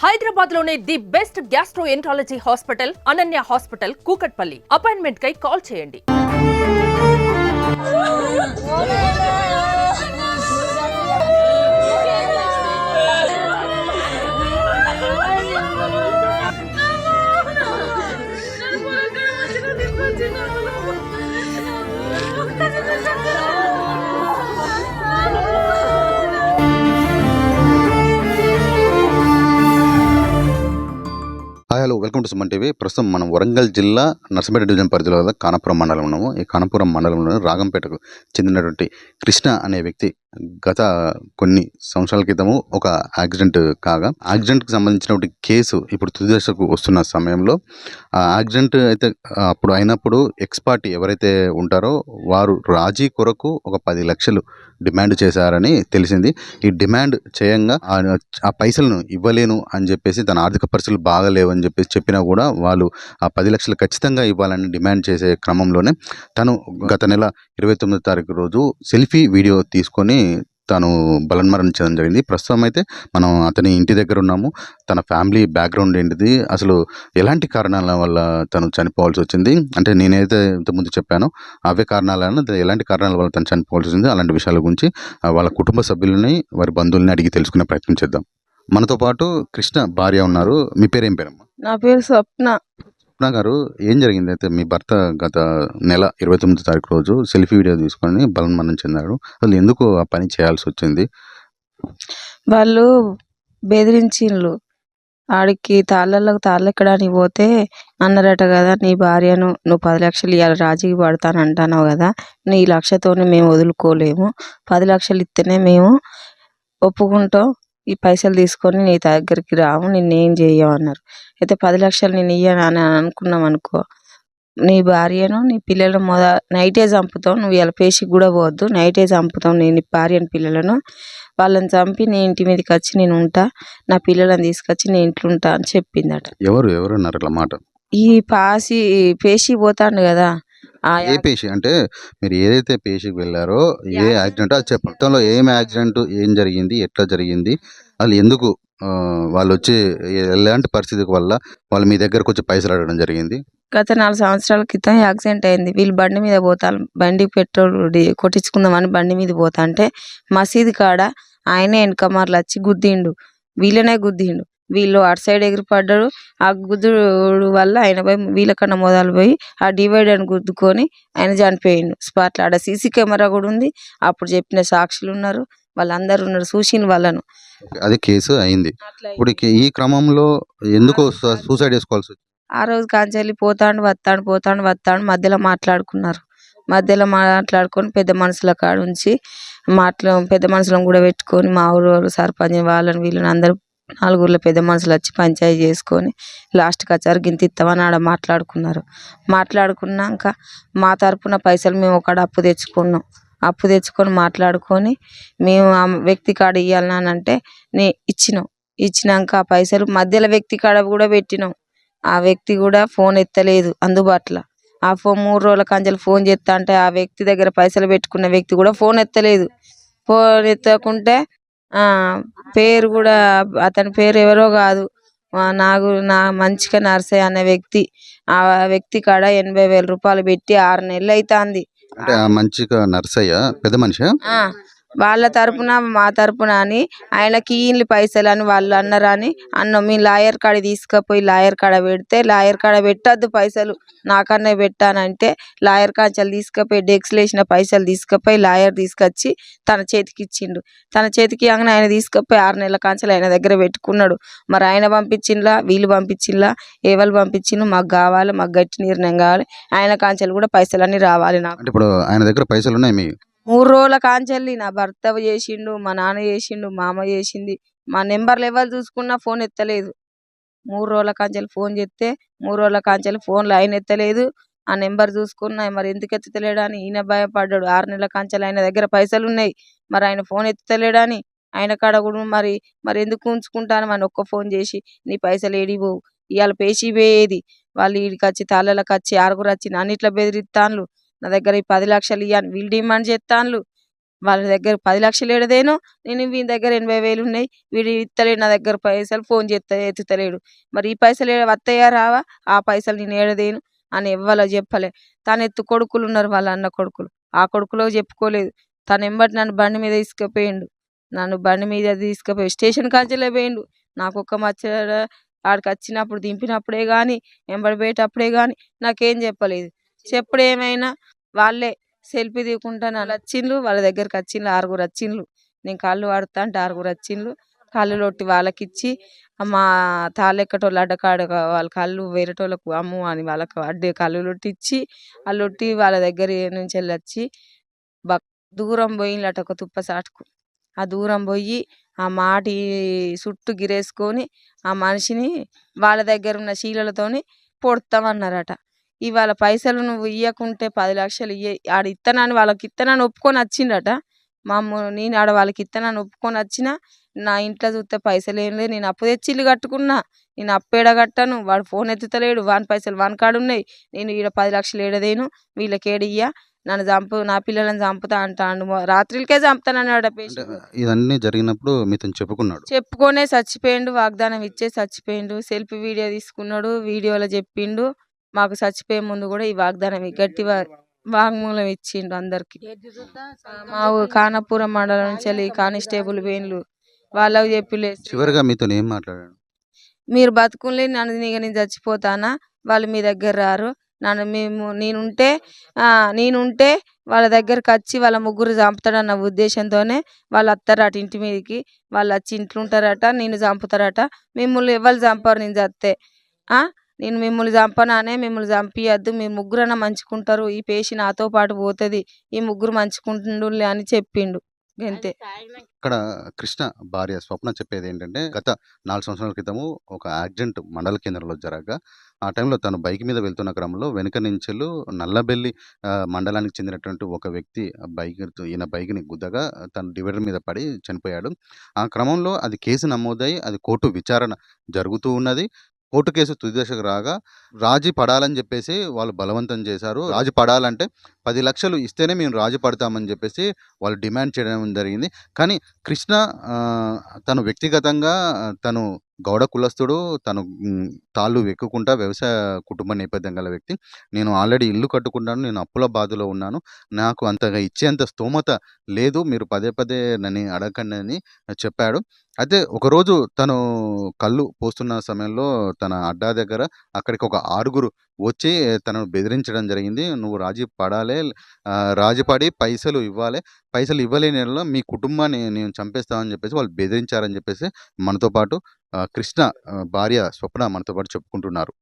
హైదరాబాద్ లోనే the best gastroenterology hospital Ananya hospital Kukatpally. Appointment కై call చేయండి. Hello, welcome to Suman TV. ప్రస్తుతం మనం వరంగల్ జిల్లా నర్సంపేట డివిజన్ పరిధిలో కానపురం మండలం ఉన్నాము. ఈ కానపురం మండలంలో రాగంపేటకు చెందినటువంటి కృష్ణ అనే వ్యక్తి గత కొన్ని సంవత్సరాల క్రితము ఒక యాక్సిడెంట్ కాగా యాక్సిడెంట్కి సంబంధించినటువంటి కేసు ఇప్పుడు తుది దశకు వస్తున్న సమయంలో ఆ యాక్సిడెంట్ అయితే అప్పుడు అయినప్పుడు ఎక్స్ పార్టీ ఎవరైతే ఉంటారో వారు రాజీ కొరకు ఒక 10 లక్షలు డిమాండ్ చేశారని తెలిసింది. ఈ డిమాండ్ చేయంగా ఆ పైసలను ఇవ్వలేను అని చెప్పేసి తన ఆర్థిక పరిస్థితులు బాగాలేవని చెప్పేసి చెప్పినా కూడా వాళ్ళు ఆ 10 లక్షలు ఖచ్చితంగా ఇవ్వాలని డిమాండ్ చేసే క్రమంలోనే తను గత నెల 29వ తారీఖు రోజు సెల్ఫీ వీడియో తీసుకొని తను బలన్మరణించడం జరిగింది. ప్రస్తుతం అయితే మనం అతని ఇంటి దగ్గర ఉన్నాము. తన ఫ్యామిలీ బ్యాక్గ్రౌండ్ ఏంటిది, అసలు ఎలాంటి కారణాల వల్ల తను చనిపోవాల్సి వచ్చింది, అంటే నేనైతే ఇంతకుముందు చెప్పానో అవే కారణాలను ఎలాంటి కారణాల వల్ల తను చనిపోవాల్సి వచ్చింది, అలాంటి విషయాల గురించి వాళ్ళ కుటుంబ సభ్యులని వారి బంధువులని అడిగి తెలుసుకునే ప్రయత్నం చేద్దాం. మనతో పాటు కృష్ణ భార్య ఉన్నారు. మీ పేరు ఏం పేరమ్మా? నా పేరు స్వప్న. స్వప్న గారు, ఏం జరిగింది? అయితే మీ భర్త గత నెల 29వ తారీఖు రోజు సెల్ఫీ వీడియో తీసుకొని బలన్మరణం చెందాడు. అసలు ఎందుకు ఆ పని చేయాల్సి వచ్చింది? వాళ్ళు బెదిరించిండ్రు. ఆడికి తాళ్ళెక్కడానికి పోతే అన్నారట కదా, నీ భార్యను నువ్వు 10 లక్షలు ఇవాళ రాజీకి పడతానంటున్నావు కదా, నీ లక్షతోనే మేము వదులుకోలేము, 10 లక్షలు ఇస్తేనే మేము ఒప్పుకుంటాం, ఈ పైసలు తీసుకొని నీ దగ్గరికి రాము, నిన్నేం చెయ్యమన్నారు. అయితే 10 లక్షలు నేను ఇయ్యను అని అనుకున్నాం అనుకో, నీ భార్యను నీ పిల్లలను నైటే చంపుతాం, నువ్వు ఇలా పేషికి కూడా పోవద్దు, నైటే చంపుతాం నీ పేషిని పిల్లలను, వాళ్ళని చంపి నీ ఇంటి మీదకి వచ్చి నేను ఉంటా, నా పిల్లలను తీసుకొచ్చి నీ ఇంట్లో ఉంటా అని చెప్పిందట. ఎవరు అన్నారు అట్లా మాట? ఈ పేషి పోతాండు కదా. ఏ పేషి అంటే మీరు ఏదైతే పేషికి వెళ్ళారో ఏ యాక్సిడెంట్ అది చెప్పండి. మొత్తంలో ఏం యాక్సిడెంట్, ఏం జరిగింది, ఎట్లా జరిగింది, అసలు ఎందుకు వాళ్ళు వచ్చి ఎలాంటి పరిస్థితి వల్ల వాళ్ళు మీ దగ్గరకు వచ్చి పైసలు అడగడం జరిగింది? గత 4 సంవత్సరాల క్రితం యాక్సిడెంట్ అయింది. వీళ్ళు బండి మీద పోతాను, బండి పెట్రోల్ కొట్టించుకుందామని బండి మీద పోతా అంటే మసీదు కాడ ఆయనే వెనకమార్లు వచ్చి గుద్దిండు, వీళ్ళనే గుద్దిండు. వీళ్ళు అటు సైడ్ ఎగిరిపడ్డాడు. ఆ గుద్దుడు వల్ల ఆయన పోయి వీళ్ళకన్నా మొదలు పోయి ఆ డివైడర్ని గుద్దుకొని ఆయన చనిపోయిండు స్పాట్లో. ఆడ సీసీ కెమెరా కూడా ఉంది, అప్పుడు చెప్పిన సాక్షులు ఉన్నారు, వాళ్ళందరూ ఉన్నారు, చూసిన వాళ్ళను. అది కేసు అయింది. ఇప్పుడు ఈ క్రమంలో ఎందుకు సూసైడ్ చేసుకోవాల్సి? ఆ రోజు కాంచెల్లి పోతాడు వస్తాడు మధ్యలో మాట్లాడుకొని పెద్ద మనుషుల కాడ ఉంచి పెద్ద మనుషులను కూడా పెట్టుకొని మా ఊరు సర్పంచ్ వాళ్ళని వీళ్ళని అందరూ 4 ఊర్ల పెద్ద మనుషులు వచ్చి పంచాయతీ చేసుకొని లాస్ట్కి వచ్చారు. గింత ఇస్తామని ఆడ మాట్లాడుకున్నాక మా తరపున పైసలు మేము ఒకడ అప్పు తెచ్చుకొని మాట్లాడుకొని మేము ఆ వ్యక్తి కాడ ఇవ్వాలని అంటే ఇచ్చినాక ఆ పైసలు మధ్యలో వ్యక్తి కాడ కూడా పెట్టినాం. ఆ వ్యక్తి కూడా ఫోన్ ఎత్తలేదు అందుబాటులో. ఆ 3 రోజుల కంచెలు ఫోన్ చేస్తా అంటే ఆ వ్యక్తి దగ్గర పైసలు పెట్టుకున్న వ్యక్తి కూడా ఫోన్ ఎత్తలేదు. ఫోన్ ఎత్తకుంటే పేరు కూడా అతని పేరు ఎవరో కాదు, నా మంచిగా నర్సయ్య అనే వ్యక్తి, ఆ వ్యక్తి కాడ 80,000 రూపాయలు పెట్టి 6 నెలలు అవుతుంది. అంటే ఆ మంచిగా నర్సయ్య పెద్ద మనిషి వాళ్ళ తరపున మా తరపున అని ఆయనకి ఇల్లు పైసలు అని వాళ్ళు అన్నారని అన్నాం. మీ లాయర్ కాడ తీసుకుపోయి లాయర్ కాడ పెడితే లాయర్ కాడ పెట్టద్దు పైసలు నాకన్నా పెట్టానంటే లాయర్ కాంచెలు తీసుకుపోయి డెక్స్లు వేసిన పైసలు తీసుకుపోయి లాయర్ తీసుకొచ్చి తన చేతికి ఇచ్చిండు. తన చేతికి అంగన ఆయన తీసుకుపోయి 6 నెలల కాంచెలు ఆయన దగ్గర పెట్టుకున్నాడు. మరి ఆయన పంపించిండ్లా వీళ్ళు పంపించిండ్లా ఎవరు పంపించిండ్రు, మాకు కావాలి, మాకు గట్టి నిర్ణయం కావాలి, ఆయన కాంచెలు కూడా పైసలు అన్ని రావాలి నాకు. ఇప్పుడు ఆయన దగ్గర పైసలు ఉన్నాయి. 3 రోజుల కాంచెల్లి నా భర్త చేసిండు, మా నాన్న చేసిండు, మా అమ్మ చేసింది, మా నెంబర్లు ఎవరు చూసుకున్నా ఫోన్ ఎత్తలేదు. 3 రోజుల కాంచెలు ఫోన్ చేస్తే 3 రోజుల కాంచెలు ఫోన్లు ఆయన ఎత్తలేదు. ఆ నెంబర్ చూసుకున్నా మరి ఎందుకు ఎత్తలేడని ఈయన భయపడ్డాడు. 6 నెలల కాంచెలు ఆయన దగ్గర పైసలు ఉన్నాయి, మరి ఆయన ఫోన్ ఎత్తలేడని ఆయన కాడ కూడా మరి ఎందుకు ఉంచుకుంటాను అని ఒక్క ఫోన్ చేసి నీ పైసలు ఏడిపోవు, ఇవాళ పేషి పోయేది, వాళ్ళు వీడికి వచ్చి తాళ్ళకి వచ్చి 6 వచ్చి నన్ను ఇట్లా బెదిరిస్తాన్లు, నా దగ్గర ఈ 10 లక్షలు ఇవ్వని వీళ్ళు డిమాండ్ చేస్తాన్లు. వాళ్ళ దగ్గర 10,00,000 ఏడదేను, నేను వీని దగ్గర 80,000 ఉన్నాయి, వీడు ఇత్తలేడు నా దగ్గర పైసలు, ఫోన్ చేస్తే ఎత్తుతలేడు, మరి ఈ పైసలు వస్తాయా రావా, ఆ పైసలు నేను ఏడదేను అని ఎవ్వలో చెప్పలే. తన ఎత్తు కొడుకులు ఉన్నారు, వాళ్ళ అన్న కొడుకులు, ఆ కొడుకులో చెప్పుకోలేదు. తను ఎంబటి నన్ను బండి మీద తీసుకుపోయిండు, నన్ను బండి మీద తీసుకుపోయి స్టేషన్ కాంచెలే పోయిండు. నాకు ఒక్క మచ్చడ ఆడికి వచ్చినప్పుడు దింపినప్పుడే కానీ ఎంబడి పోయేటప్పుడే కానీ నాకేం చెప్పలేదు. చెప్పుడు ఏమైనా వాళ్ళే సెల్ఫీ దిగుకుంటా నన్ను వచ్చిండ్రు, వాళ్ళ దగ్గరికి వచ్చిండ్రు, 6 వచ్చిండ్రు. నేను కళ్ళు పడతా అంటే 6 వచ్చిండ్రు. కళ్ళు లొట్టి వాళ్ళకి ఇచ్చి, మా తాళ్ళెక్కటోళ్ళు అడ్డకాడ వాళ్ళ కళ్ళు వేరేటోళ్ళకు అమ్ము అని వాళ్ళకు అడ్డే కళ్ళు లొట్టి ఇచ్చి, ఆ లొట్టి వాళ్ళ దగ్గర నుంచి వెళ్ళి వచ్చి దూరం పోయిందట ఒక తుప్ప సాటుకు. ఆ దూరం పోయి ఆ మాటి చుట్టూ గిరేసుకొని ఆ మనిషిని వాళ్ళ దగ్గర ఉన్న శీలలతోని పొడతామన్నారట. ఇవాళ పైసలు నువ్వు ఇయ్యకుంటే 10,00,000 ఆడ ఇత్తనాన్ని వాళ్ళకి ఇత్తనాన్ని ఒప్పుకొని వచ్చిండట. నేను ఆడ వాళ్ళకి ఇత్తనాన్ని ఒప్పుకొని వచ్చిన, నా ఇంట్లో చూస్తే పైసలు ఏం లేదు, నేను అప్పు తెచ్చి ఇల్లు కట్టుకున్నా, నేను అప్పేడ కట్టాను, వాడు ఫోన్ ఎత్తుతలేడు, వాని పైసలు వాని కాడ ఉన్నాయి, నేను ఈడ 10,00,000 ఏడదేను, వీళ్ళకి ఏడియ్యా, నన్ను చంపు, నా పిల్లలను చంపుతా అంటాను, రాత్రికే చంపుతానన్నాడు. అంటే ఇవన్నీ జరిగినప్పుడు మీతో చెప్పుకున్నాడు? చెప్పుకొనే చచ్చిపోయిండు, వాగ్దానం ఇచ్చే చచ్చిపోయిండు. సెల్ఫీ వీడియో తీసుకున్నాడు, వీడియోలో చెప్పిండు. మాకు చచ్చిపోయే ముందు కూడా ఈ వాగ్దానం గట్టి వాంగ్మూలం ఇచ్చిండు అందరికి. మా ఖానాపురం మండలం నుంచి వెళ్ళి కానిస్టేబుల్ వేన్లు వాళ్ళకి చెప్పిలేదు. చివరిగా మీతో ఏం మాట్లాడాడు? మీరు బతుకులే, నన్ను నేను చచ్చిపోతానా, వాళ్ళు మీ దగ్గర రారు, నన్ను నేనుంటే వాళ్ళ దగ్గరకు వచ్చి వాళ్ళ ముగ్గురు చంపుతాడన్న ఉద్దేశంతోనే వాళ్ళు వస్తారట ఇంటి మీదకి. వాళ్ళు వచ్చి ఇంట్లో ఉంటారట, నేను చంపుతారట. మిమ్మల్ని ఎవరు చంపారు నేను చస్తే, నేను మిమ్మల్ని చంపనానే, మిమ్మల్ని చంపియద్దు, మీ ముగ్గురన్నా మంచుకుంటారు, ఈ పేషి నాతో పాటు పోతుంది, ఈ ముగ్గురు మంచుకుంటుండులే అని చెప్పిండు. అంతే. ఇక్కడ కృష్ణ భార్య స్వప్న చెప్పేది ఏంటంటే, గత 4 సంవత్సరాల క్రితము ఒక యాక్సిడెంట్ మండల కేంద్రంలో జరగగా, ఆ టైంలో తను బైక్ మీద వెళ్తున్న క్రమంలో వెనుక నుంచెలు నల్లబెల్లి మండలానికి చెందినటువంటి ఒక వ్యక్తి ఈయన బైక్ని గుద్దగా తను డివైడర్ మీద పడి చనిపోయాడు. ఆ క్రమంలో అది కేసు నమోదై అది కోర్టు విచారణ జరుగుతూ ఉన్నది. కోర్టు కేసు తుది దశకు రాగా రాజీ పడాలని చెప్పేసి వాళ్ళు బలవంతం చేశారు. రాజీ పడాలంటే 10,00,000 ఇస్తేనే మేము రాజీ పడతామని చెప్పేసి వాళ్ళు డిమాండ్ చేయడం జరిగింది. కానీ కృష్ణ తను వ్యక్తిగతంగా తను గౌడ కులస్తుడు, తను తాళ్ళు వెక్కుకుంటా వ్యవసాయ కుటుంబ నేపథ్యం గల వ్యక్తి. నేను ఆల్రెడీ ఇల్లు కట్టుకున్నాను, నేను అప్పుల బాధలో ఉన్నాను, నాకు అంతగా ఇచ్చేంత స్తోమత లేదు, మీరు పదే పదే నన్ను అడగండి అని చెప్పాడు. అయితే ఒకరోజు తను కళ్ళు పోస్తున్న సమయంలో తన అడ్డా దగ్గర అక్కడికి ఒక 6 వచ్చి తనను బెదిరించడం జరిగింది. నువ్వు రాజీ పడాలి, రాజీ పడి పైసలు ఇవ్వాలి, పైసలు ఇవ్వలేని యెడల మీ కుటుంబాన్ని నేను చంపేస్తామని చెప్పేసి వాళ్ళు బెదిరించారని చెప్పేసి మనతో పాటు కృష్ణ భార్య స్వప్న మనతో పాటు చెప్పుకుంటున్నారు.